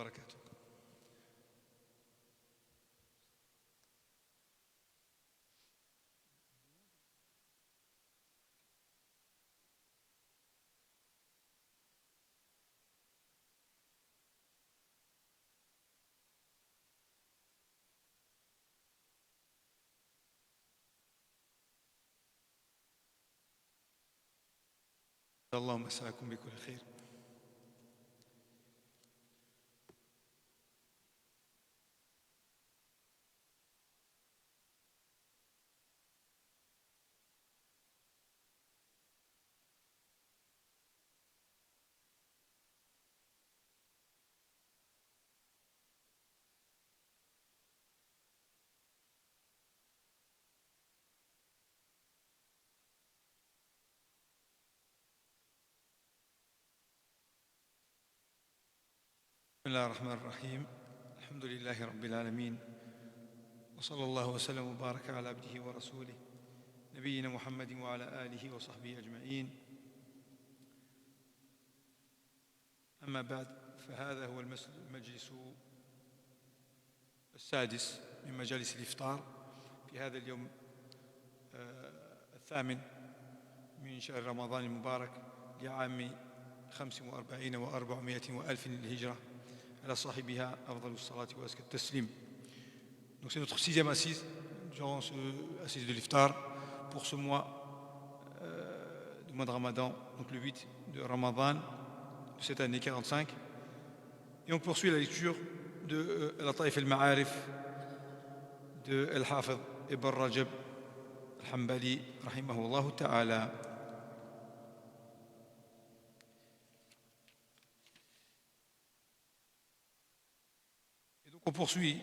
وبركاته. اللهم مساكم بكل خير. بسم الله الرحمن الرحيم. الحمد لله رب العالمين، وصلى الله وسلم وبارك على عبده ورسوله نبينا محمد وعلى آله وصحبه أجمعين. أما بعد، فهذا هو المجلس السادس من مجالس الإفطار في هذا اليوم الثامن من شهر رمضان المبارك لعام 45 و400 وألف للهجرة على صاحبها أفضل الصلاة وأزكى التسليم. Donc c'est notre sixième assise durant ce assise de l'iftar pour ce mois du mois de Ramadan, donc le 8 de Ramadan de cette année 45. Et on poursuit la lecture de Lataif al-Ma'arif de Al-Hafidh Ibn Rajab al-Hanbali rahimahullah ta'ala. On poursuit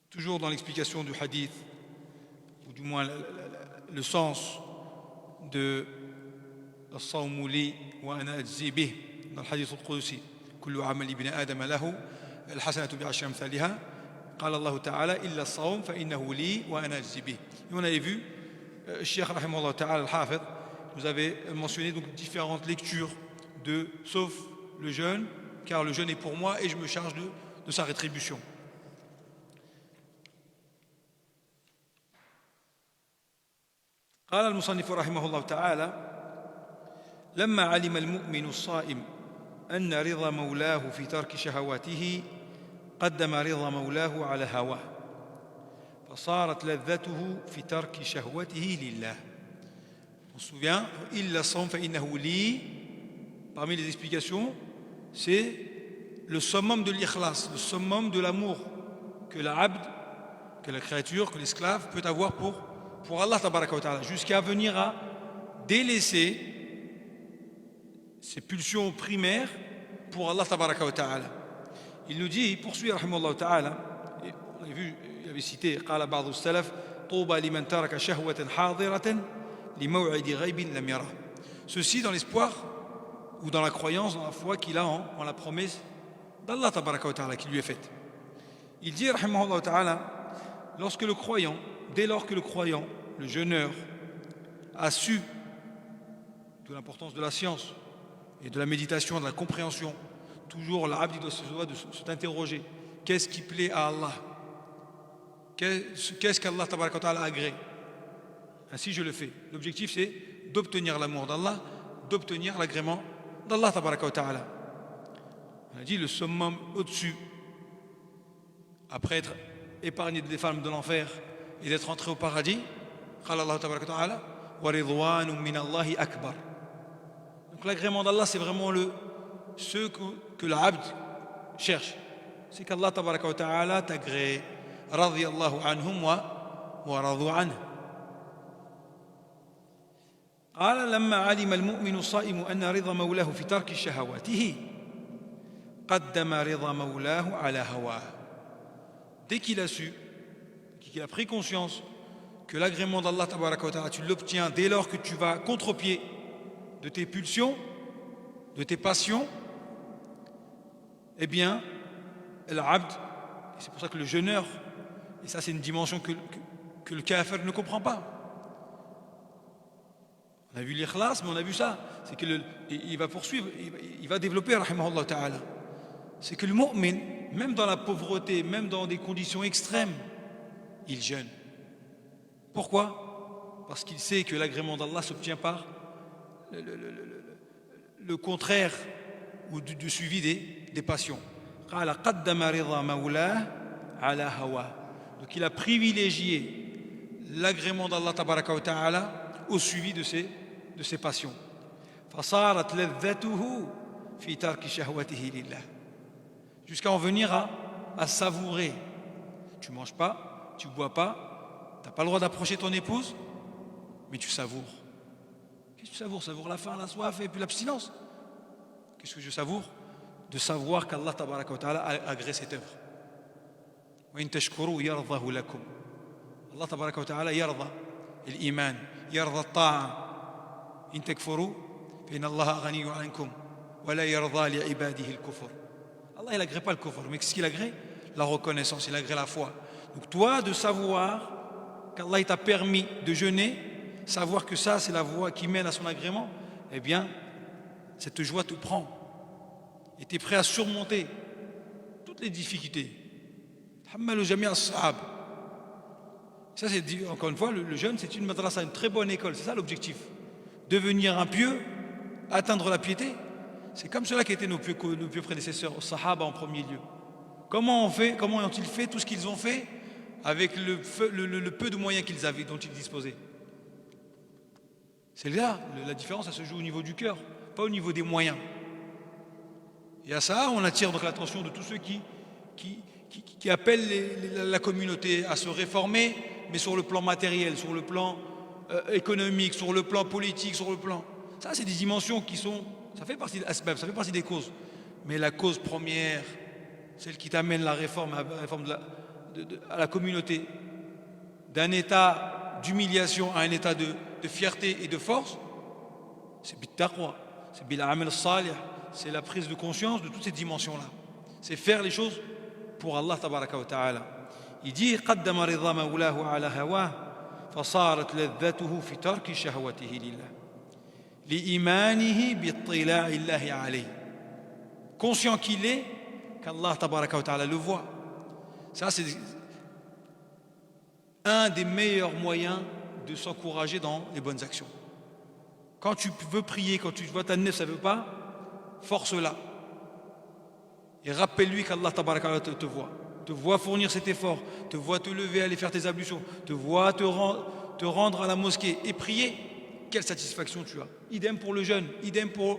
toujours dans l'explication du hadith, ou du moins le sens de الصوم لي وأنا أجزي به dans le hadith القدسي كل عمل ابن آدم له الحسنة بعشر أمثالها قال الله تعالى إلا الصوم فإنه لي وأنا أجزي به. Et on avait vu Cheikh rahimahullah ta'ala al-Hafidh nous avait mentionné donc différentes lectures de sauf le jeûne, car le jeûne est pour moi et je me charge de sa rétribution. قال المصنف رحمه الله تعالى لما علم المؤمن الصائم أن رضا مولاه في ترك شهواته قدم رضا مولاه على هواه فصارت لذته في ترك شهوته لله. On se souvient إلا الصوم فإنه لي, parmi les explications, c'est le summum de l'ikhlas, le summum de l'amour que l'abd, que la créature, que l'esclave peut avoir pour Allah tabaraka wa ta'ala, jusqu'à venir à délaisser ses pulsions primaires pour Allah tabaraka wa ta'ala. Il nous dit, il poursuit rahimahullah ta'ala, et on a vu, il avait cité قال بعض السلف طوبى لمن ترك شهوة حاضرة لموعد غيب لم يره. Ceci dans l'espoir ou dans la croyance, dans la foi qu'il a en la promesse d'Allah tabaraka wa ta'ala qui lui est faite. Il dit rahimahullah ta'ala, lorsque le croyant, dès lors que le croyant, le jeûneur, a su de l'importance de la science et de la méditation, de la compréhension, toujours l'abd doit se interroger, qu'est-ce qui plaît à Allah, qu'est-ce qu'Allah tabaraka wa ta'ala agrée, ainsi je le fais. L'objectif c'est d'obtenir l'amour d'Allah, d'obtenir l'agrément d'Allah tabaraka wa ta'ala. On a dit le summum au-dessus, après être épargné des flammes de l'enfer et d'être entré au paradis, قال الله تبارك وتعالى ورضوان من الله أكبر. Donc l'agrément d'Allah c'est vraiment ce que l'abd cherche, c'est qu'Allah tabaraka wa ta'ala t'agrée. رضي الله عنهم ورضوا عنه. قال لما علم المؤمن الصائم أن رضا مولاه في ترك شهواته قدم رضا مولاه على هواه. Dès qu'il a su, qu'il a pris conscience que l'agrément d'Allah tabaraka wa ta'ala tu l'obtiens dès lors que tu vas contre-pied de tes pulsions, de tes passions, eh bien l'abd, c'est pour ça que le jeûneur, et ça c'est une dimension que le kafir ne comprend pas. On a vu l'ikhlas, mais on a vu ça. c'est que il va poursuivre, il va développer, rahimahullah ta'ala. C'est que le mu'min, même dans la pauvreté, même dans des conditions extrêmes, il jeûne. Pourquoi? Parce qu'il sait que l'agrément d'Allah s'obtient par le contraire ou du suivi des passions. Donc il a privilégié l'agrément d'Allah tabaraka wa ta'ala au suivi de ses passions. Jusqu'à en venir à savourer. Tu ne manges pas, tu ne bois pas, tu n'as pas le droit d'approcher ton épouse, mais tu savoures. Qu'est-ce que tu savoures? Savoure la faim, la soif et puis l'abstinence. Qu'est-ce que je savoure? De savoir qu'Allah tabaraka wa ta'ala a agréé cette œuvre. وإن تشكروا يرضه لكم. Allah tabaraka wa ta'ala يرضى الإيمان يرضى الطاعة إن تكفروا فإن الله غني عنكم ولا يرضى لعباده الكفر. Allah il agrée pas le kufr, mais qu'est-ce qu'il agrée? La reconnaissance, il agrée la foi. Donc toi de savoir qu'Allah t'a permis de jeûner, savoir que ça c'est la voie qui mène à son agrément, eh bien cette joie te prend et tu es prêt à surmonter toutes les difficultés. Ça c'est dit, encore une fois, le jeûne c'est une madrasa, une très bonne école, c'est ça l'objectif. Devenir un pieux, atteindre la piété. C'est comme cela qu'étaient nos pieux prédécesseurs, aux Sahaba en premier lieu. Comment ont-ils fait tout ce qu'ils ont fait avec le peu de moyens qu'ils avaient, dont ils disposaient? C'est là, la différence, elle se joue au niveau du cœur, pas au niveau des moyens. Et à ça, on attire donc l'attention de tous ceux qui appellent la communauté à se réformer, mais sur le plan matériel, sur le plan économique, sur le plan politique, sur le plan... Ça, c'est des dimensions qui sont... Ça fait partie des causes. Mais la cause première, celle qui t'amène la réforme à la communauté, d'un état d'humiliation à un état de fierté et de force, c'est bit-taqwa, c'est bil-amal salih, c'est la prise de conscience de toutes ces dimensions-là. C'est faire les choses pour Allah tabaraka wa ta'ala. Il dit قدم رضا مولاه على هواه فصارت لذته في ترك شهوته لله لإيمانه باطلاع الله عليه. Conscient qu'il est qu'Allah tabaraka wa ta'ala le voit. Ça c'est un des meilleurs moyens de s'encourager dans les bonnes actions. Quand tu veux prier, quand tu vois ta nef, ça ne veut pas, force-la. Et rappelle-lui qu'Allah tabaraka wa ta'ala te voit fournir cet effort, te voit te lever, aller faire tes ablutions, te voit te rendre à la mosquée et prier. Quelle satisfaction tu as. Idem pour le jeûne, idem pour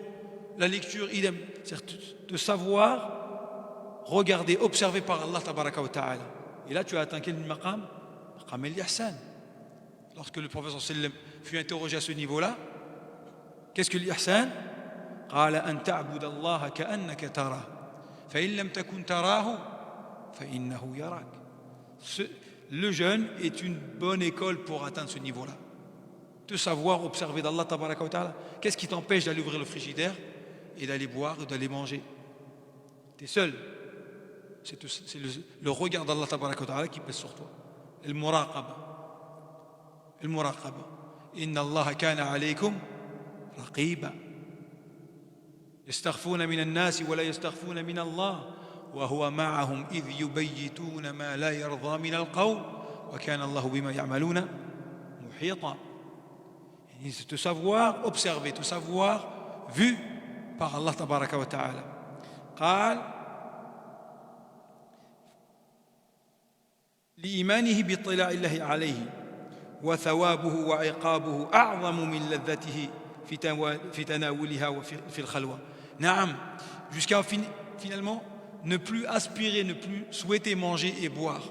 la lecture, idem. C'est-à-dire de savoir regarder, observer par Allah tabaraka wa ta'ala. Et là tu as atteint quel maqam? Maqam al-ihsan. Lorsque le prophète sallam fut interrogé à ce niveau-là, qu'est-ce que l'ihsan? قال أن تعبد الله كأنك تراه فإن لم تكن تراه فإنه يراك. Le jeûne est une bonne école pour atteindre ce niveau-là. De savoir observer d'Allah tabaraka wa ta'ala. Qu'est-ce qui t'empêche d'aller ouvrir le frigidaire et d'aller boire ou d'aller manger? Tu es seul. C'est le regard d'Allah tabaraka wa ta'ala qui pèse sur toi. Al-muraqaba. Inna Allah kana alaykum raqiba. يستخفون من الناس ولا يستخفون من الله وهو معهم إذ يبيتون ما لا يرضى من القول وكان الله بما يعملون محيطا. Te savoir observer, te savoir vu par Allah tabaraka wa ta'ala. قال لإيمانه باطلاع الله عليه وثوابه وعقابه أعظم من لذته في تناولها وفي الخلوة. Naam, jusqu'à finalement ne plus aspirer, ne plus souhaiter manger et boire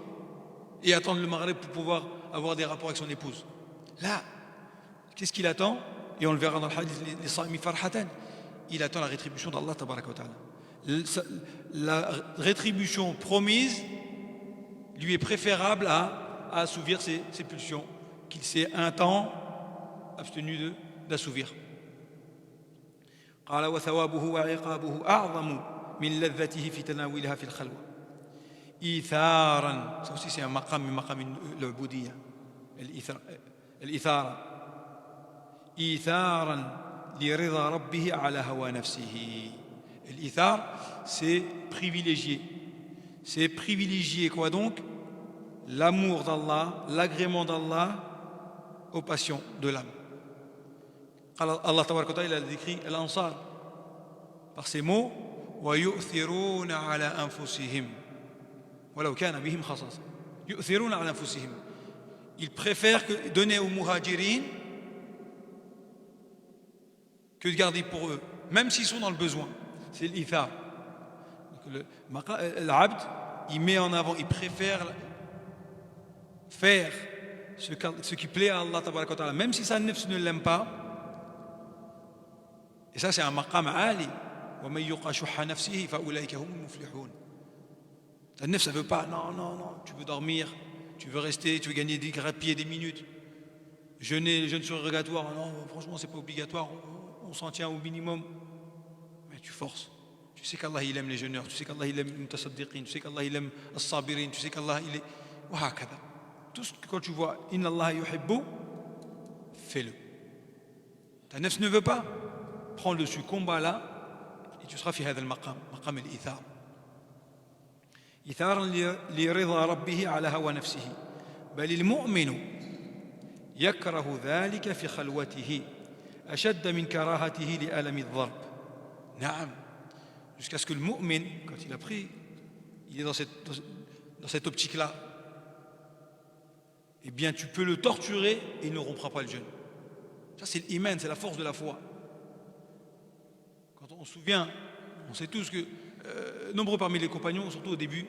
et attendre le maghrib pour pouvoir avoir des rapports avec son épouse. Là, qu'est-ce qu'il attend? Et on le verra dans le hadith les sa'imi farhatan. Il attend la rétribution d'Allah tabaraka wa ta'ala. La rétribution promise lui est préférable à assouvir ses pulsions qu'il s'est un temps abstenu d'assouvir. قال وثوابه وعقابه أعظم من لذته في تناولها في الخلوة إيثارا. Ça aussi c'est un maqam min maqam العبودية الإثارة إيثارا لرضا ربه على هوى نفسه. L'ithar, c'est privilégier. C'est privilégier quoi donc? L'amour d'Allah, l'agrément d'Allah aux passions de l'âme. Allah tabaraka wa ta'ala, il a décrit l'Ansar par ces mots: وَيُؤْثِرُونَ عَلَى أَنفُسِهِمْ وَلَوْ كَانَ بِهِمْ خَصَاصَةٌ. يُؤْثِرُونَ عَلى أنفسهم. Ils préfèrent donner aux muhajirin que de garder pour eux, même s'ils sont dans le besoin. C'est l'ithar. L'abd, il met en avant, il préfère faire ce qui plaît à Allah tabaraka wa ta'ala, même si sa nefs ne l'aime pas. Et ça, c'est un maqam ali. وَمَنْ يُوقَ شُحَّ نَفْسِهِ فَأُولَئِكَ هُمُ الْمُفْلِحُونَ. Ta nefs, ça ne veut pas. Non, non, non. Tu veux dormir, tu veux rester, tu veux gagner des pieds, des minutes. Jeûner, jeûne surrogatoire. Non, franchement, c'est pas obligatoire. On s'en tient au minimum. Mais tu forces. Tu sais qu'Allah, il aime les jeûneurs. Tu sais qu'Allah, il aime les mutasaddiqin. Tu sais qu'Allah, il aime as-sabirin. Tu sais qu'Allah, il est. وهكذا. Tout ce que quand tu vois, Inna Allah yuhibbu, fais-le. Ta nefs ne veut pas, prends le dessus, combat là, et tu seras fi hadha al-maqam, maqam al-ithar. إثارا لرضا ربه على هوى نفسه بل المؤمن يكره ذلك في خلوته أشد من كراهته لألم الضرب. نعم, jusqu'à ce que le mu'min, quand il a pris, il est dans cette optique-là, eh bien tu peux le torturer et il ne rompra pas le jeûne. Ça, c'est l'iman, c'est la force de la foi. Quand on se souvient, on sait tous que nombreux parmi les compagnons, surtout au début,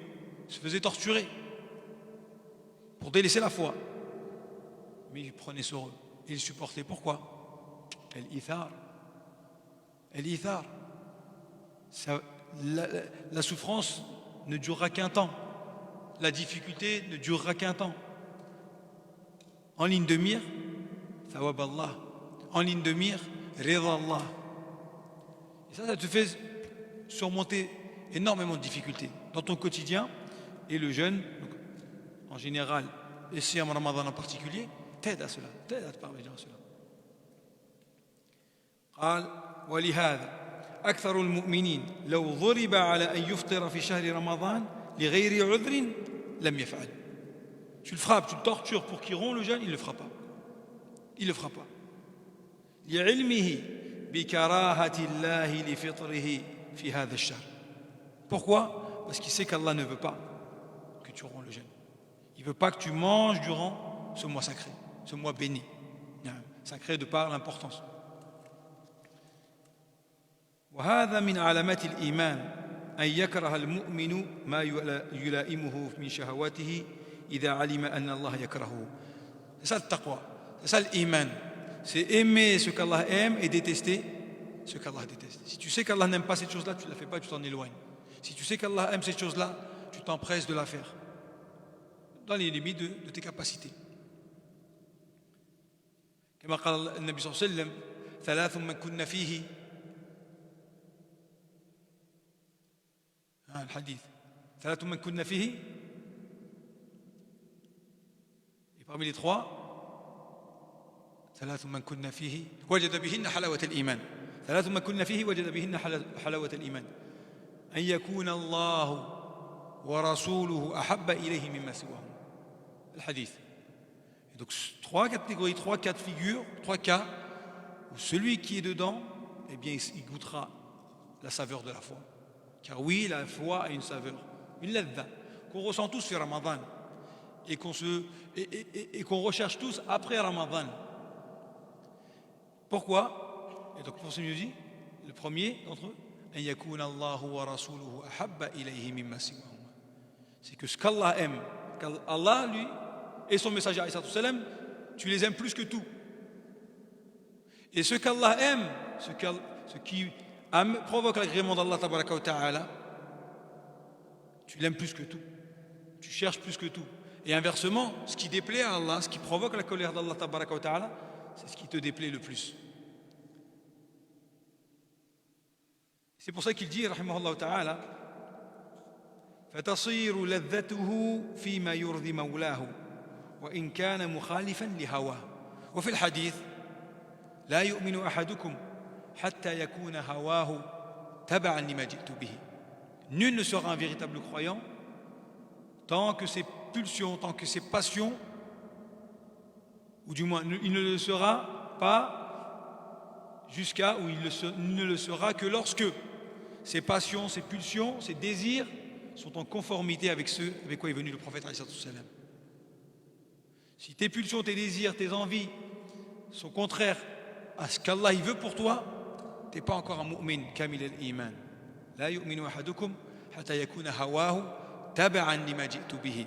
se faisaient torturer pour délaisser la foi. Mais ils prenaient sur eux, ils supportaient. Pourquoi? El-ithar. El-ithar. La souffrance ne durera qu'un temps. La difficulté ne durera qu'un temps. En ligne de mire, thawab Allah. En ligne de mire, rida Allah. Et ça te fait surmonter énormément de difficultés dans ton quotidien. Et le jeûne, donc, en général, et Siyam Ramadan en particulier, t'aide à cela, t'aide à te parvenir à cela. قال ولهذا أكثر المؤمنين لو ضرب على أن يفطر في شهر رمضان لغير عذر لم يفعل. Tu le frappes, tu le tortures pour qu'il rompt le jeûne, il ne le fera pas. Il ne le fera pas. لعلمه بكراهة الله لفطره في هذا الشهر. Pourquoi? Parce qu'il sait qu'Allah ne veut pas que tu romps le jeûne. Il ne veut pas que tu manges durant ce mois sacré, ce mois béni. Sacré de par l'importance. وهذا من علامات الإيمان أن يكره المؤمن ما يلائمه من شهواته إذا علم أن الله يكرهه. C'est ça le taqwa, c'est ça l'iman. C'est aimer ce qu'Allah aime et détester ce qu'Allah déteste. Si tu sais qu'Allah n'aime pas cette chose-là, tu ne la fais pas, tu t'en éloignes. Si tu sais qu'Allah aime cette chose-là, tu t'empresses de la faire dans les limites de tes capacités. كما قال النبي صلى الله عليه وسلم ثلاث من كن فيه الحديث ثلاث من كن فيه et parmi les trois ثلاث من كن فيه وجد بهن حلاوة الإيمان ثلاث من كن فيه وجد بهن حلاوة الإيمان أن يكون الله ورسوله أحب إليه مما سواه. الحديث. Et donc trois catégories, trois cas de figure, trois cas où celui qui est dedans, eh bien il goûtera la saveur de la foi. Car oui, la foi a une saveur, une ladha qu'on ressent tous sur Ramadan et qu'on recherche tous après Ramadan. Pourquoi? Et donc pour ce mieux dit, le premier d'entre eux, أن يكون الله ورسوله أحب إليه مما سواهما. C'est que ce qu'Allah aime, qu'Allah lui et son messager alayhi salatu wassalam, tu les aimes plus que tout. Et ce qu'Allah aime, ce qui provoque l'agrément d'Allah tabaraka wa ta'ala, tu l'aimes plus que tout. Tu cherches plus que tout. Et inversement, ce qui déplaît à Allah, ce qui provoque la colère d'Allah tabaraka wa ta'ala, c'est ce qui te déplaît le plus. C'est pour ça qu'il dit, rahimahullah ta'ala, فتصير لذته فيما يرضي مولاه وإن كان مخالفا لهواه. وفي الحديث لا يؤمن أحدكم حتى يكون هواه تبعا لما جئت به. Nul ne sera un véritable croyant tant que ses pulsions, tant que ses passions, ou du moins il ne le sera pas jusqu'à où il ne le sera que lorsque ses passions, ses pulsions, ses désirs sont en conformité avec ceux avec quoi est venu le prophète alayhi salam. Si tes pulsions, tes désirs, tes envies sont contraires à ce qu'Allah il veut pour toi, tu n'es pas encore un mu'min kamil al-iman. La yu'minu ahadukum hatta yakuna hawahu tab'an lima ji'tu bihi.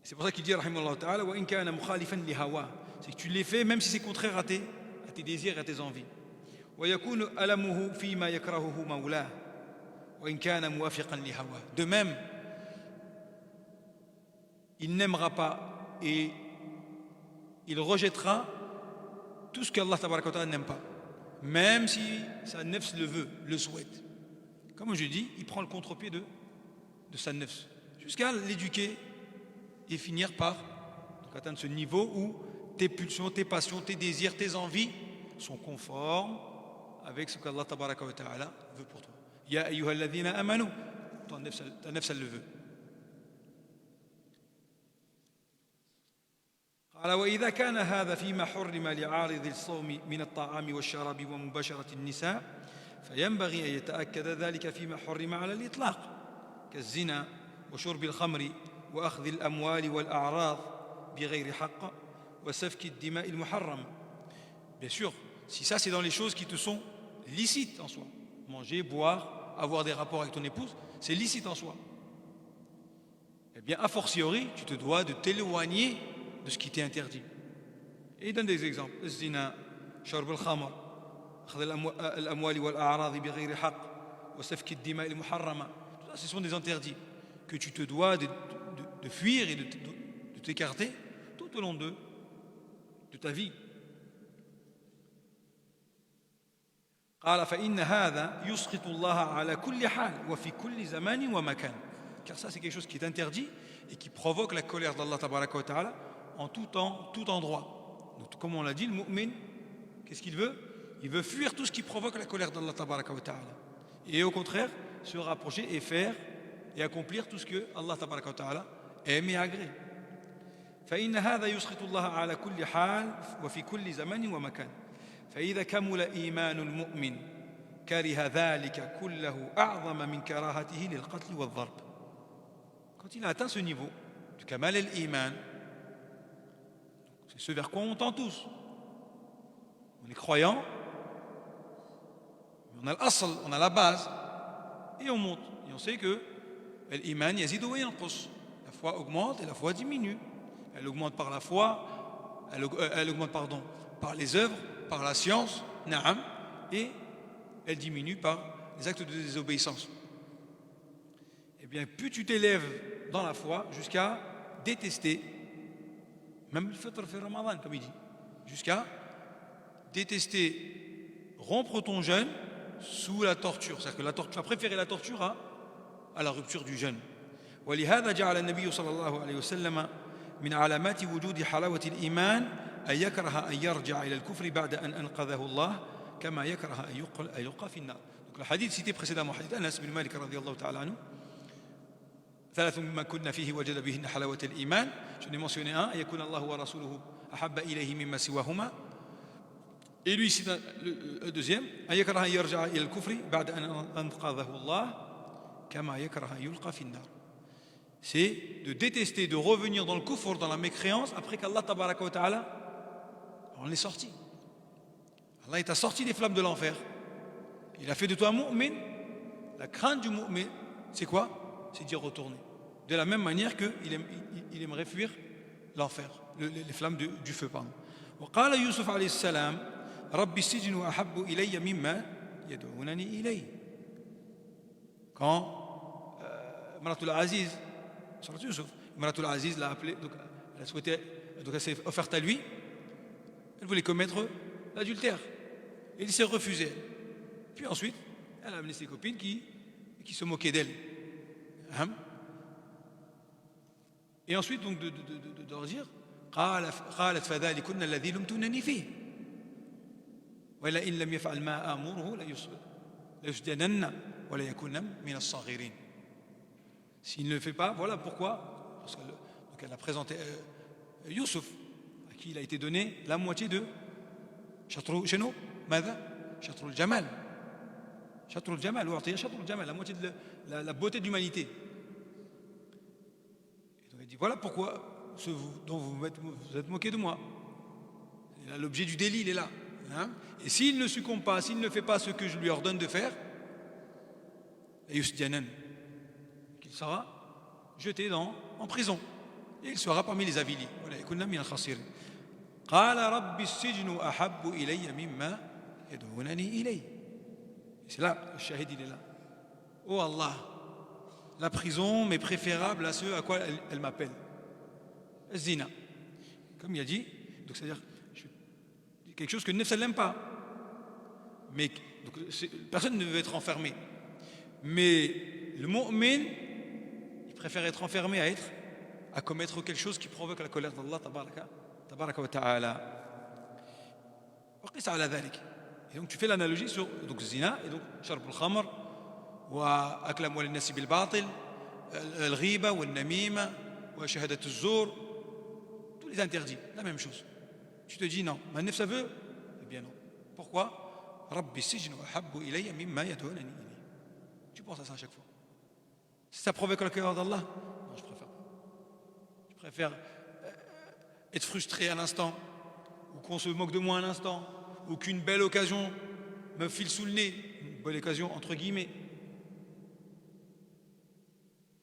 C'est pour ça qu'il dit rahimahullah ta'ala wa in kana mukhalifan li hawa. C'est que tu les fais même si c'est contraire à tes désirs et à tes envies. Wa yakunu alamuhu fi ma yakrahuhu mawlah wa in kana muwafiqan li hawa. De même, il n'aimera pas et il rejettera tout ce qu'Allah tabaraka wa ta'ala n'aime pas, même si sa nefs le veut, le souhaite. Comme je dis, il prend le contre-pied de sa nefs jusqu'à l'éduquer et finir par atteindre ce niveau où tes pulsions, tes passions, tes désirs, tes envies sont conformes avec ce qu'Allah tabaraka wa ta'ala veut pour toi. Ya ayyuhalladhina amanu, ta nefs elle le veut. قال وإذا كان هذا فيما حرم لعارض الصوم من الطعام والشراب ومباشرة النساء فينبغي أن يتأكد ذلك فيما حرم على الإطلاق كالزنا وشرب الخمر وأخذ الأموال والأعراض بغير حق وسفك الدماء المحرم. Bien sûr, si ça c'est dans les choses qui te sont licites en soi, manger, boire, avoir des rapports avec ton épouse, c'est licite en soi. Eh bien, a fortiori, tu te dois de t'éloigner de ce qui t'est interdit. Et il donne des exemples. الزنا, شرب الخمر, أخذ الأموال والأعراض بغير حق, وسفك الدماء المحرمة. Tout ça, ce sont des interdits que tu te dois de fuir et de t'écarter tout au long de ta vie. قال فإن هذا يسخط الله على كل حال وفي كل زمان ومكان. Car ça, c'est quelque chose qui est interdit et qui provoque la colère d'Allah tabaraka wa ta'ala en tout temps, tout endroit. Donc, comme on l'a dit, le mu'min, qu'est-ce qu'il veut? Il veut fuir tout ce qui provoque la colère d'Allah tabaraka wa ta'ala. Et au contraire, se rapprocher et faire et accomplir tout ce que Allah tabaraka wa ta'ala aime et agrée. فإن هذا يسخط الله على كل حال وفي كل زمان ومكان. فإذا كمل إيمان المؤمن كره ذلك كله أعظم من كراهته للقتل والضرب. Quand il a atteint ce niveau du kamal al-iman, c'est ce vers quoi on tend tous. On est croyant, on a l'asl, on a la base, et on monte. Et on sait que l'iman yazidu wa yanqus. La foi augmente et la foi diminue. Elle augmente par la foi, elle augmente par les œuvres, par la science, na'am, et elle diminue par les actes de désobéissance. Eh bien, plus tu t'élèves dans la foi jusqu'à détester, même le fitr fi Ramadan, comme il dit, jusqu'à détester, rompre ton jeûne sous la torture. C'est-à-dire que tu vas préférer la torture à la rupture du jeûne. ولهذا جعل النبي صلى الله عليه وسلم من علامات وجود حلاوة الإيمان أن يكره أن يرجع إلى الكفر بعد أن أنقذه الله كما يكره أن يلقى في النار. Donc le hadith cité précédemment, hadith Anas bin Malik radiyallahu ta'ala anhu, ثلاث مما كنا فيه وجد بهن حلاوة الإيمان. Je n'ai mentionné un, أن يكون الله ورسوله أحب إليه مما سواهما. Et lui cite le deuxième, أن يكره أن يرجع إلى الكفر بعد أن أنقذه الله كما يكره أن يلقى في النار. C'est de détester, de revenir dans le kufr, dans la mécréance, après qu'Allah tabaraka wa ta'ala en est sorti. Allah t'a sorti des flammes de l'enfer. Il a fait de toi un mu'min. La crainte du mu'min, c'est quoi? C'est d'y retourner. De la même manière qu'il aimerait fuir l'enfer, les flammes du feu. وقال يوسف عليه السلام ربي السجن أحب إلي مما يدعونني إليه. Quand Maratul Aziz, Maratul Aziz l'a appelé, donc elle a souhaité, donc elle s'est offerte à lui, elle voulait commettre l'adultère. Et il s'est refusé. Puis ensuite, elle a amené ses copines qui se moquaient d'elle. Et ensuite, donc, de leur dire قالت فذلكن الذي لمتنني فيه وَلَئِنْ لَمْ يَفْعَلْ مَا آمُرُهُ لَيُسْجَنَنَّ وَلَيَكُونَ مِنَ الصَّاغِرِينَ. S'il ne le fait pas, voilà pourquoi. Parce qu'elle a présenté Youssouf, à qui il a été donné la moitié de شنو ماذا شطر الجمال شطر الجمال وأعطي شطر الجمال, la moitié de la beauté de l'humanité. Et donc il dit voilà pourquoi ce dont vous êtes moqué de moi. Et là, l'objet du délit il est là, hein? Et s'il ne succombe pas, s'il ne fait pas ce que je lui ordonne de faire, qu'il sera jeté en prison et il sera parmi les avilis. قال رب السجن أحب إلي مما يدعونني إليه. C'est là, le shahid il est là. Oh Allah, la prison m'est préférable à ce à quoi elle m'appelle. Zina. Comme il a dit, donc c'est-à-dire quelque chose que le nefs n'aime pas. Mais donc, personne ne veut être enfermé. Mais le mu'min, il préfère être enfermé à commettre quelque chose qui provoque la colère d'Allah tabaraka wa ta'ala. Et donc tu fais l'analogie sur donc zina et donc sharb al-khamr wa akl amwal an-nas bil batil, al-ghiba wa an-namima wa shahadat az-zur, tous les interdits, la même chose. Tu te dis non, ma nefs ça veut, eh bien non. Pourquoi? Rabbi sijnu ahabbu ilayya mimma yad'unani ilayhi. Tu penses à ça à chaque fois. Si ça provoque la colère d'Allah, non, je préfère pas. Je préfère être frustré un instant, ou qu'on se moque de moi un instant, ou qu'une belle occasion me file sous le nez, une belle occasion entre guillemets,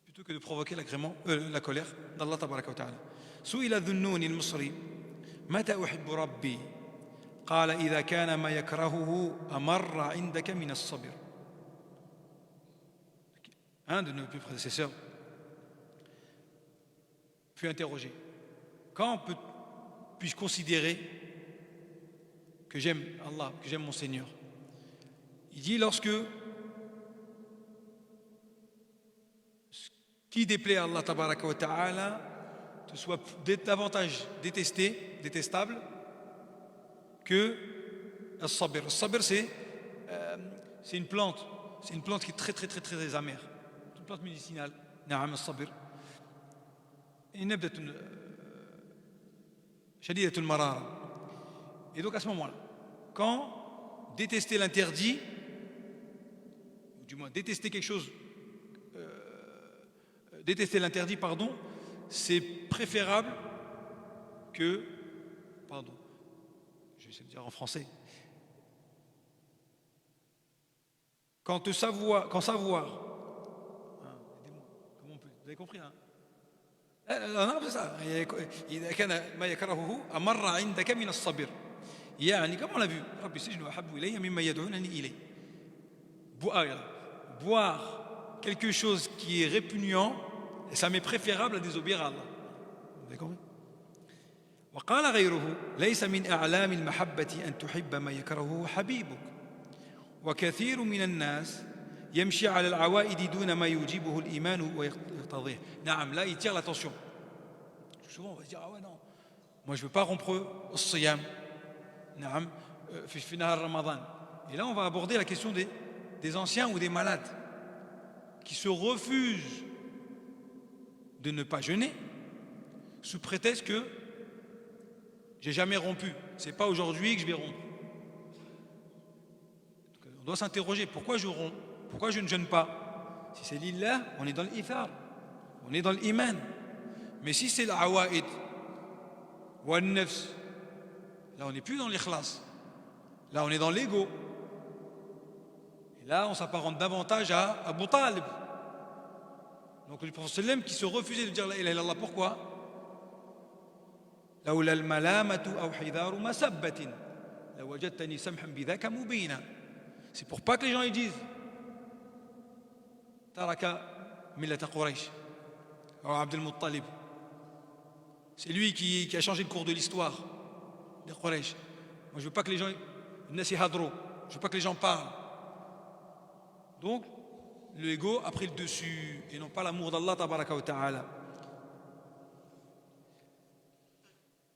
plutôt que de provoquer la colère d'Allah tabaraka wa ta'ala. سئل ذنون المصري متى أحب ربي قال إذا كان ما يكرهه أمر عندك من الصبر. Un de nos prédécesseurs fut interrogé. Quand puis-je considérer que j'aime Allah, que j'aime mon Seigneur? Il dit lorsque ce qui déplaît à Allah tabaraka wa ta'ala te soit davantage détestable que al-sabr. Al-sabr c'est une plante qui est très très très très amère. C'est une plante médicinale. Na'am al-sabr. Et nabdatun shadidatul marara. Et donc à ce moment-là, quand détester l'interdit, ou du moins détester quelque chose, détester l'interdit, pardon, c'est préférable que, pardon, je vais essayer de dire en français, quand savoir, hein, aidez-moi, comment on peut, vous avez compris, hein? Non, c'est ça. إذا كان ما يكرهه أمر عندك من الصبر. يعني comme on l'a vu, رب السجن أحب إلي مما يدعونني إليه. Boire quelque chose qui est répugnant, ça m'est préférable à désobéir à Allah. Vous avez compris? وقال غيره ليس من أعلام المحبة أن تحب ما يكرهه حبيبك وكثير من الناس يمشي على العوائد دون ما يجيبه الإيمان ويقتضيه. نعم, là il tire l'attention. Souvent on va se dire ah ouais non, moi je veux pas rompre au siyam. نعم في نهار رمضان. Et là on va aborder la question des anciens ou des malades qui se refusent de ne pas jeûner sous prétexte que j'ai jamais rompu, c'est pas aujourd'hui que je vais rompre. Donc, on doit s'interroger, pourquoi je romps? Pourquoi je ne jeûne pas? Si c'est lillah, on est dans l'ithar, on est dans l'iman. Mais si c'est l'awa'id wa nafs, là on n'est plus dans l'ikhlas, là on est dans l'ego. Et là on s'apparente davantage à Abu Talib. Donc le prophète sallam qui se refusait de dire la ilaha illallah, pourquoi? لولا الملامة أو حذار مسبة لوجدتني سمحا بذاك مبينا. C'est pour pas que les gens ils disent Taraka millata Quraysh ou Abd al-Muttalib. C'est lui qui a changé le cours de l'histoire des Quraysh. Moi je veux pas que les gens nasi hadro, je veux pas que les gens parlent. Donc l'ego a pris le dessus et non pas l'amour d'Allah tabaraka wa ta'ala.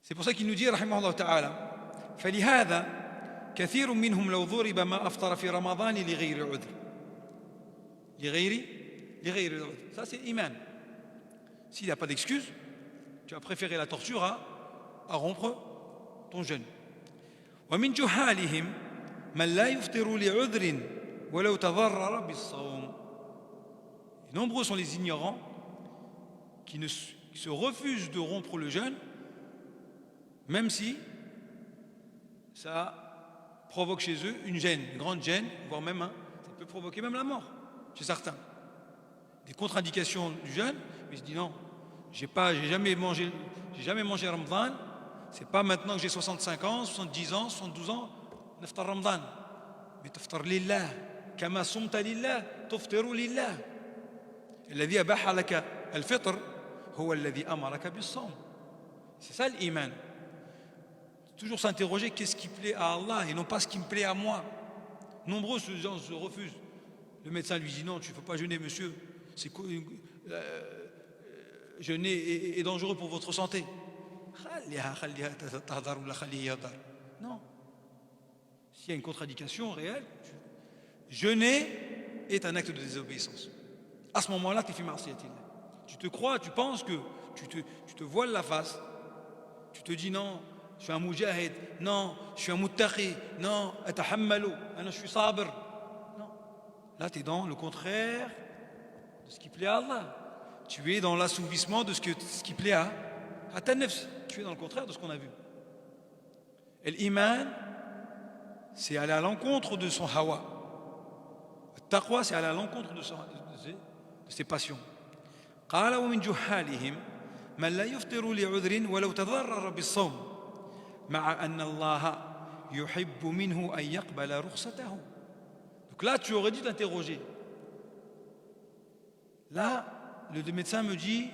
C'est pour ça qu'il nous dit rahimahullah ta'ala فلهذا كثير منهم لو ضرب ما أفطر في رمضان لغير عذر. لغير عذر. Ça c'est iman. S'il n'y a pas d'excuse, tu vas préférer la torture à rompre ton jeûne. ومن جهالهم من لا يفطر لعذر ولو تضرر بالصوم. Nombreux sont les ignorants qui se refusent de rompre le jeûne, même si ça provoque chez eux une gêne, une grande gêne, voire même ça peut provoquer même la mort chez certains. Des contre-indications du jeûne, mais il se dit non, j'ai jamais mangé Ramadan, c'est pas maintenant que j'ai 65 ans, 70 ans, 72 ans, naftar Ramadan. Mais taftar lillah, kama sumta lillah, tuftiru lillah. الذي أباح لك الفطر هو الذي أمرك بالصوم. C'est ça l'iman. Toujours s'interroger qu'est-ce qui plaît à Allah et non pas ce qui me plaît à moi. Nombreux gens se refusent. Le médecin lui dit non, tu ne peux pas jeûner, monsieur. Jeûner est dangereux pour votre santé. Non. S'il y a une contradiction réelle, jeûner est un acte de désobéissance. À ce moment-là, tu fais ma'siyatillah. Tu te crois, tu penses que tu te voiles la face. Tu te dis non, je suis un mujahid, non, je suis un muttaqi, non, atahammalu, je suis sabr. Non. Là, tu es dans le contraire de ce qui plaît à Allah. Tu es dans l'assouvissement de ce qui plaît à ta nafs. Tu es dans le contraire de ce qu'on a vu. Et l'iman, c'est aller à l'encontre de son hawa. Le taqwa, c'est aller à l'encontre de ses passions. قال ومن جهالهم من لا يفطر لعذر ولو تضرر بالصوم مع أن الله يحب منه أن يقبل رخصته. Donc là, tu aurais dû t'interroger. Là, le médecin me dit,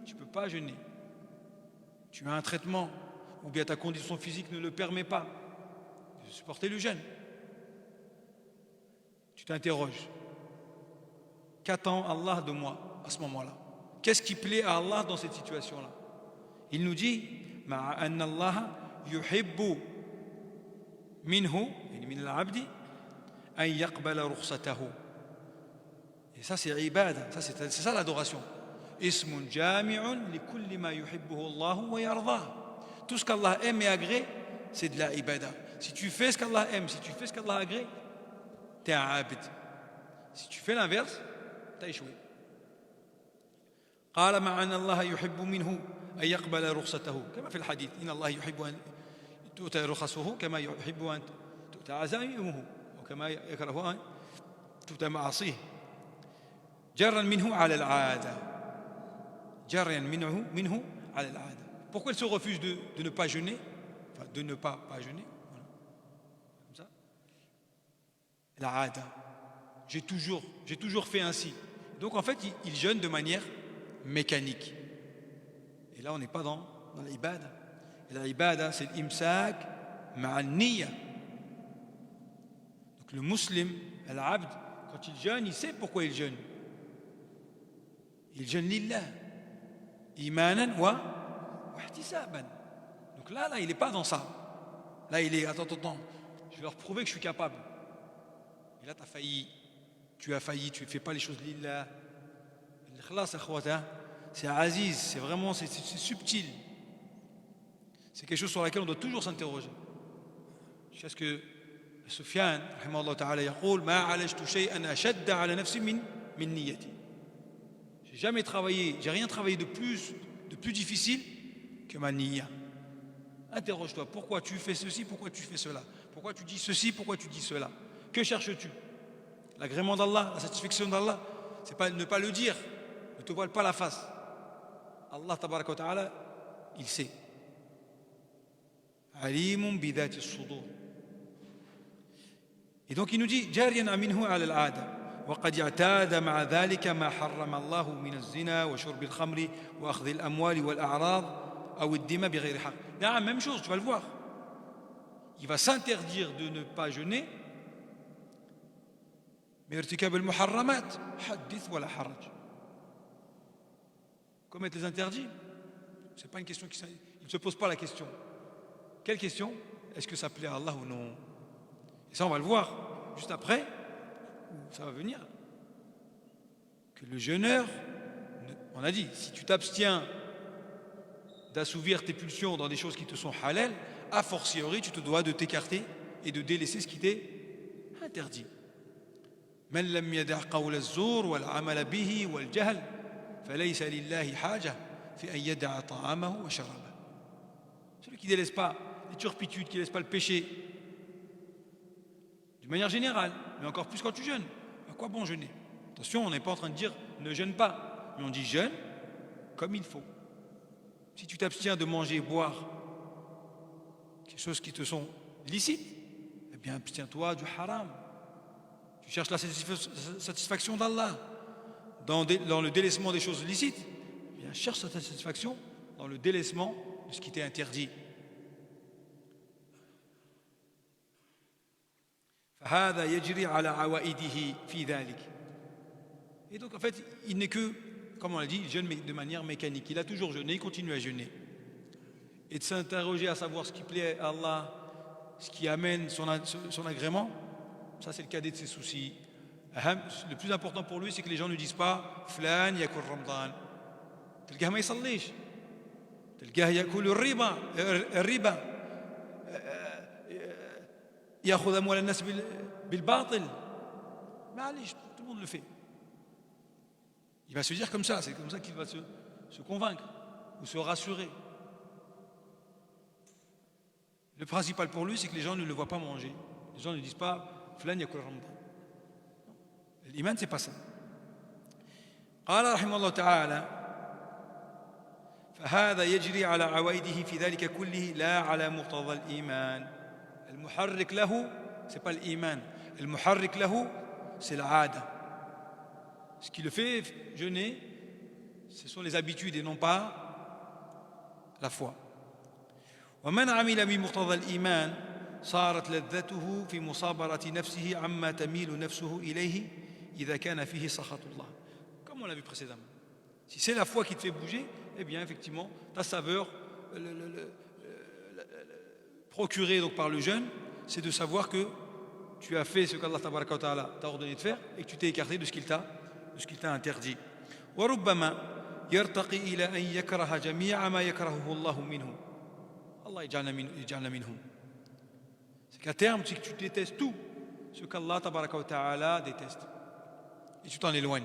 tu ne peux pas jeûner. Tu as un traitement, ou bien ta condition physique ne le permet pas de supporter le jeûne. Tu t'interroges. Qu'attend Allah de moi à ce moment-là? Qu'est-ce qui plaît à Allah dans cette situation-là? Il nous dit مع أن الله يحب منه من العبد أن يقبل رخصته. Et ça c'est ibada, c'est ça l'adoration. اسم جامع لكل ما يحبه الله ويرضاه. Tout ce qu'Allah aime et agrée, c'est de la ibada. Si tu fais ce qu'Allah aime, si tu fais ce qu'Allah agrée, tu es un abd. Si tu fais l'inverse, tu as échoué. قال مع أن الله يحب منه أن يقبل رخصته كما في الحديث إن الله يحب أن تؤتى رخصه كما يحب أن تؤتى عزائمه وكما يكره أن تؤتى معاصيه جرا منه على العادة جرا منه على العادة. Pourquoi il se refuse de ne pas jeûner, enfin de ne pas jeûner, voilà. Comme ça, la ada, j'ai toujours fait ainsi. Donc en fait il jeûne de manière mécanique. Et là on n'est pas dans l'ibada. Et la ibada c'est l'imsak ma'a niyya. Donc le musulman, l'abd, quand il jeûne, il sait pourquoi il jeûne. Il jeûne lillah, imanan wa ihtisaban. Donc là il n'est pas dans ça. Là il est attends, je vais leur prouver que je suis capable. Et là tu as failli, tu ne fais pas les choses lillah. L'ikhlas, c'est aziz, c'est vraiment c'est subtil. C'est quelque chose sur laquelle on doit toujours s'interroger. Jusqu'à ce que Sufyan rahimahullah ta'ala يقول ما عالجت شيئا أشد على نفسي من نيتي. J'ai rien travaillé de plus difficile que ma niyya. Interroge-toi, pourquoi tu fais ceci, pourquoi tu fais cela? Pourquoi tu dis ceci, pourquoi tu dis cela? Que cherches-tu? L'agrément d'Allah, la satisfaction d'Allah? C'est pas ne pas le dire, ne te voile pas la face. Allah tabaraka wa ta'ala, il sait. Alimun bidati as-sudur. Et donc il nous dit jariyan minhu ala al-'ada. وقد اعتاد مع ذلك ما حرم الله من الزنا وشرب الخمر وأخذ الأموال والأعراض أو الدماء بغير حق. La même chose, tu vas le voir. Il va s'interdire de ne pas jeûner, mais ارتكاب المحرمات حدث ولا حرج. Commettre les interdits, c'est pas une question il ne se pose pas la question. Quelle question? Est-ce que ça plaît à Allah ou non? Et ça, on va le voir juste après, où ça va venir, que le jeûneur, on a dit, si tu t'abstiens d'assouvir tes pulsions dans des choses qui te sont halal, a fortiori, tu te dois de t'écarter et de délaisser ce qui t'est interdit. من لم يدع قول الزور والعمل به والجهل فليس لله حاجة في أن يدع طعامه وشرابه. Celui qui ne délaisse pas les turpitudes, qui ne laisse pas le péché, d'une manière générale, mais encore plus quand tu jeûnes, à quoi bon jeûner? Attention, on n'est pas en train de dire ne jeûne pas, mais on dit jeûne comme il faut. Si tu t'abstiens de manger et boire quelque chose qui te sont licites, eh bien abstiens-toi du haram. Tu cherches la satisfaction d'Allah dans le délaissement des choses licites, eh bien cherche cette satisfaction dans le délaissement de ce qui t'est interdit. فهذا يجري على عوائده في ذلك. Et donc en fait, il n'est que, comme on l'a dit, il jeûne de manière mécanique. Il a toujours jeûné, il continue à jeûner. Et de s'interroger à savoir ce qui plaît à Allah, ce qui amène son agrément, ça c'est le cadet de ses soucis. Le plus important pour lui, c'est que les gens ne disent pas فلان يأكل رمضان. تلقاه ما يصليش. تلقاه يأكل الربا. يأخذ أموال الناس بالباطل. معليش, tout le monde le fait. Il va se dire comme ça, c'est comme ça qu'il va se convaincre ou se rassurer. Le principal pour lui, c'est que les gens ne le voient pas manger. Les gens ne disent pas فلان يأكل رمضان. الإيمان c'est pas ça. قال رحمه الله تعالى فهذا يجري على عوائده في ذلك كله لا على مقتضى الإيمان. المحرك له c'est pas l'Iman. المحرك له c'est العادة. Ce qui le fait jeûner, ce sont les habitudes et non pas la foi. ومن عمل بمقتضى الإيمان صارت لذته في مصابرة نفسه عما تميل نفسه إليه إذا كان فيه سخط الله. Comme on l'a vu précédemment. Si c'est la foi qui te fait bouger, eh bien effectivement, ta saveur procurée donc par le jeûne, c'est de savoir que tu as fait ce qu'Allah tabaraka wa ta'ala t'a ordonné de faire et que tu t'es écarté de ce qu'il t'a interdit. وربما يرتقي إلى أن يكره جميع ما يكرهه الله منه. Allah يجعلنا منهم. C'est qu'à terme, c'est que tu détestes tout ce qu'Allah tabaraka wa ta'ala déteste. Et tu t'en éloignes.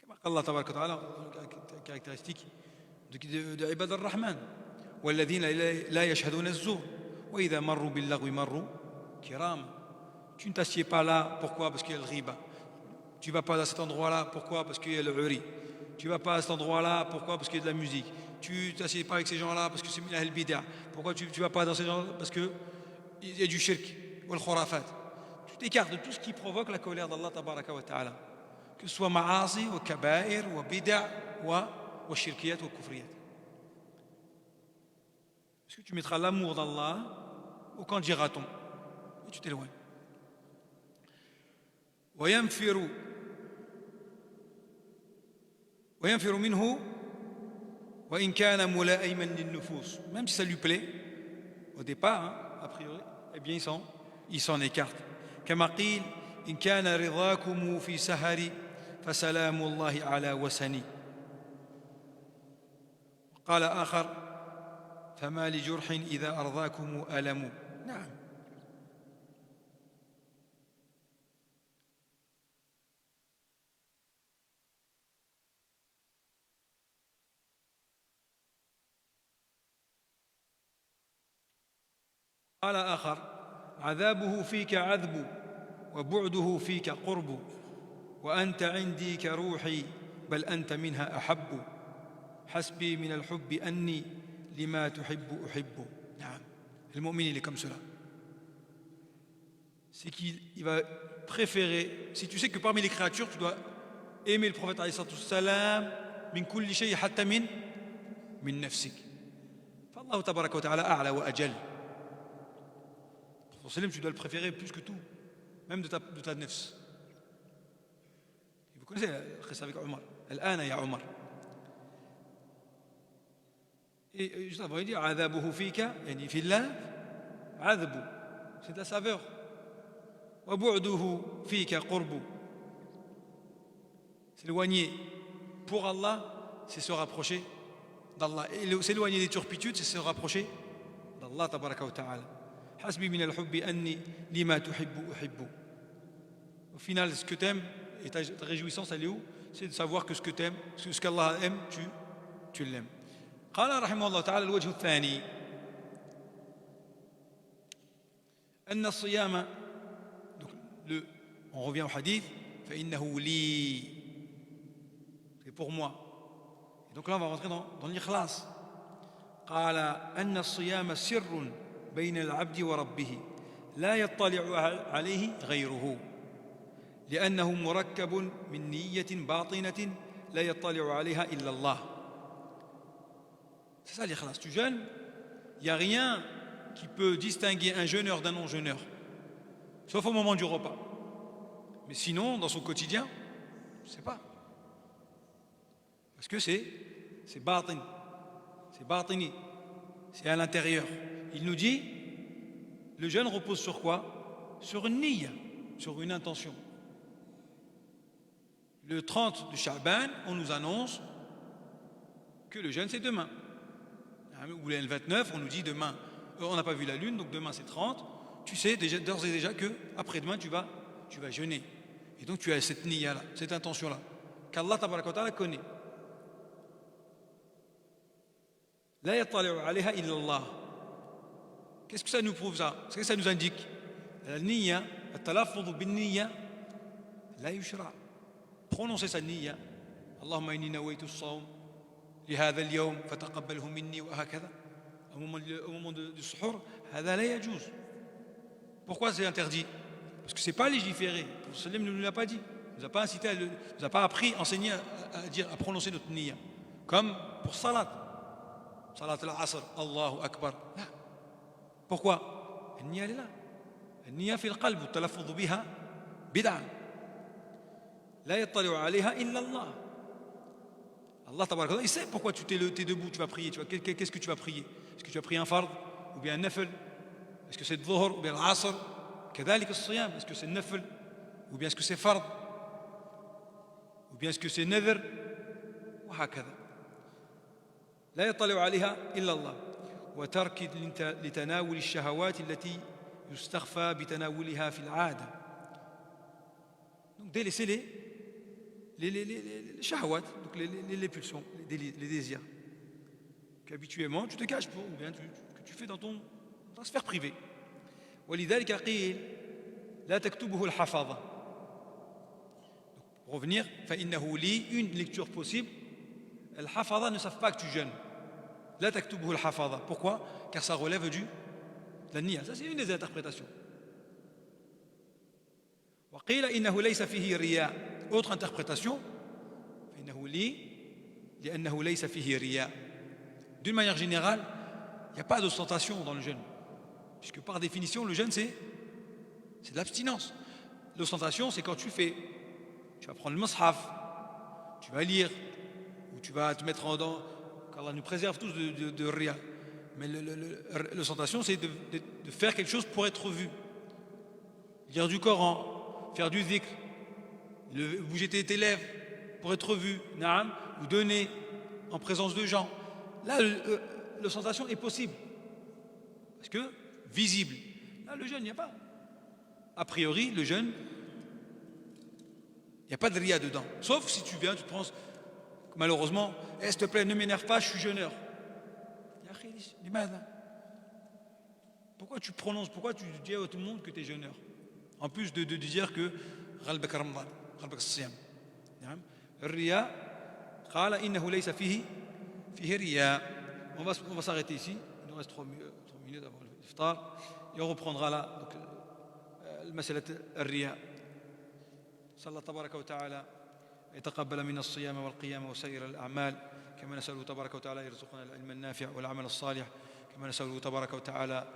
Comme Allah tabaraka wa ta'ala, caractéristique de Ibad al-Rahman. والذين لا يشهدون الزور وإذا مروا باللغو مروا كرام. Tu ne t'assieds pas là, pourquoi? Parce qu'il y a le riba. Tu ne vas pas à cet endroit-là, pourquoi? Parce qu'il y a le uri. Tu ne vas pas à cet endroit-là, pourquoi? Parce qu'il y a de la musique. Tu ne t'assieds pas avec ces gens-là parce que c'est minah al-bid'a. Pourquoi tu ne vas pas dans ces gens-là? Parce qu'il y a du shirk ou al-khurafat. Tu t'écartes de tout ce qui provoque la colère d'Allah tabaraka wa ta'ala. Que ce soit ma'asi, ou kaba'ir, ou bid'a, ou shirkiyat, ou kufriyat. Est-ce que tu mettras l'amour d'Allah ou qu'en dira-t-on? Et tu t'éloignes. وينفر منه وإن كان ملائما للنفوس. Même si ça lui plaît au départ, a priori, eh bien il s'en écarte. كما قيل إن كان رضاكم في سهر فسلام الله على وسني. قال آخر فما لجرح إذا أرضاكم ألم. نعم. قال آخر عذابه فيك عذب وبعده فيك قرب وأنت عندي كروحي بل أنت منها أحب حسبي من الحب أني لما تحب أحب. نعم. المؤمن il est comme cela. C'est qu'il va préférer, si tu sais que parmi les créatures tu dois aimer le prophète alayhi salatu wassalam min kulli shay hatta min nafsik. فالله تبارك وتعالى أعلى وأجل. Tu dois le préférer plus que tout, même de ta nefs. Vous connaissez le khissa avec Omar. Al-ana ya Omar. Et juste avant, il dit عذابه فيك يعني في الله عذب, c'est de la saveur. وبعده فيك قرب, s'éloigner pour Allah, c'est se rapprocher d'Allah. Et s'éloigner des turpitudes, c'est se rapprocher d'Allah tabaraka wa ta'ala. حسبي من الحب أني لما تحب أحب. Au final, ce que tu aimes et ta réjouissance, elle est où? C'est de savoir que ce que tu aimes, ce qu'Allah aime, tu l'aimes. قال رحمه الله تعالى الوجه الثاني أن الصيام, on revient au hadith, فإنه لي, c'est pour moi. Et donc là on va rentrer dans l'ikhlas. قال أن الصيام سر بين العبد وربه لا يطلع عليه غيره لأنه مركب من نية باطنة لا يطلع عليها إلا الله. C'est ça l'ikhlas. Tu jeûnes, il n'y a rien qui peut distinguer un jeûneur d'un non-jeûneur, sauf au moment du repas. Mais sinon, dans son quotidien, je ne sais pas. Parce que c'est batin, c'est batini, c'est à l'intérieur. Il nous dit, le jeûne repose sur quoi? Sur une niyya, sur une intention. Le 30 de Sha'ban, on nous annonce que le jeûne c'est demain. Ou le 29, on nous dit demain, on n'a pas vu la lune, donc demain c'est 30. Tu sais d'ores et déjà que après-demain tu vas jeûner. Et donc tu as cette niyya là, cette intention là, qu'Allah tabaraka wa ta'ala connaît. La yattali'u alayha illa Allah. Qu'est-ce que ça nous prouve ça? Qu'est-ce que ça nous indique? La niyya, at-talaffuz bin niyya la yushra'. Prononcer sa niyya. Allahumma inni nawaytu as-sawm لهذا اليوم فتقبله مني وهكذا. Au moment du suhour, هذا لا يجوز. Pourquoi c'est interdit? Parce que c'est pas légiféré. Le prophète ne nous l'a pas dit. Il nous a pas incité, nous a pas appris, enseigné à prononcer notre niyya. Comme pour salat al-asr, Allahu Akbar. Là. Pourquoi? النية لله. النية في القلب والتلفظ بها بدعة. لا يطلع عليها إلا الله. Allah tabaraka, il sait pourquoi tu t'es debout, tu vas prier. Qu'est-ce que tu vas prier? Est-ce que tu vas prier un fard ou bien un nafl? Est-ce que c'est dhuhr ou bien l'asr? كذلك الصيام, est-ce que c'est nafl ou bien est-ce que c'est fard ou bien est-ce que c'est nadhr? وهكذا. لا يطلع عليها إلا الله. وترك لتناول الشهوات التي يستخفى بتناولها في العادة. Donc délaisser les shahawat, donc les pulsions, les désirs qu'habituellement tu te caches pour, ou bien que tu fais dans ta sphère privée. ولذلك قيل لا تكتبه الحفظة. Pour revenir, فإنه لي, une lecture possible, الحفظة ne savent pas que tu jeûnes. لا تكتبه الحفظة. Pourquoi? Car ça relève de la niyya. Ça c'est une des interprétations. وقيل إنه ليس فيه رياء. Autre interprétation, d'une manière générale, il n'y a pas d'ostentation dans le jeûne, puisque par définition, le jeûne c'est de l'abstinence. L'ostentation, c'est quand tu vas prendre le mushaf, tu vas lire, ou tu vas te mettre qu'Allah nous préserve tous de ria. Mais l'ostentation, c'est de faire quelque chose pour être vu. Lire du Coran, faire du dhikr, bouger tes lèvres pour être vu, ou donner en présence de gens. Là, l'ostentation est possible. Parce que visible. Là, le jeûne, il n'y a pas. A priori, le jeûne, il n'y a pas de ria dedans. Sauf si tu viens, tu penses, malheureusement, s'il te plaît, ne m'énerve pas, je suis jeûneur. Pourquoi tu dis à tout le monde que tu es jeûneur? En plus de dire que غلبك رمضان غلبك الصيام. نعم. الرياء قال إنه ليس فيه رياء. On va s'arrêter ici. Il nous reste 3 minutes avant l'iftar. Et on reprendra là donc المسألة الرياء. صلى الله تبارك وتعالى يتقبل منا الصيام والقيام وسائر الأعمال كما نسأله تبارك وتعالى يرزقنا العلم النافع والعمل الصالح كما نسأله تبارك وتعالى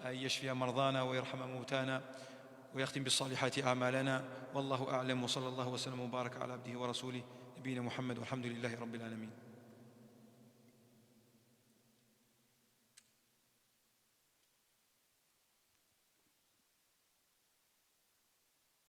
أن يشفي مرضانا ويرحم موتانا ويختم بالصالحات أعمالنا والله أعلم وصلى الله وسلم وبارك على عبده ورسوله نبينا محمد والحمد لله رب العالمين.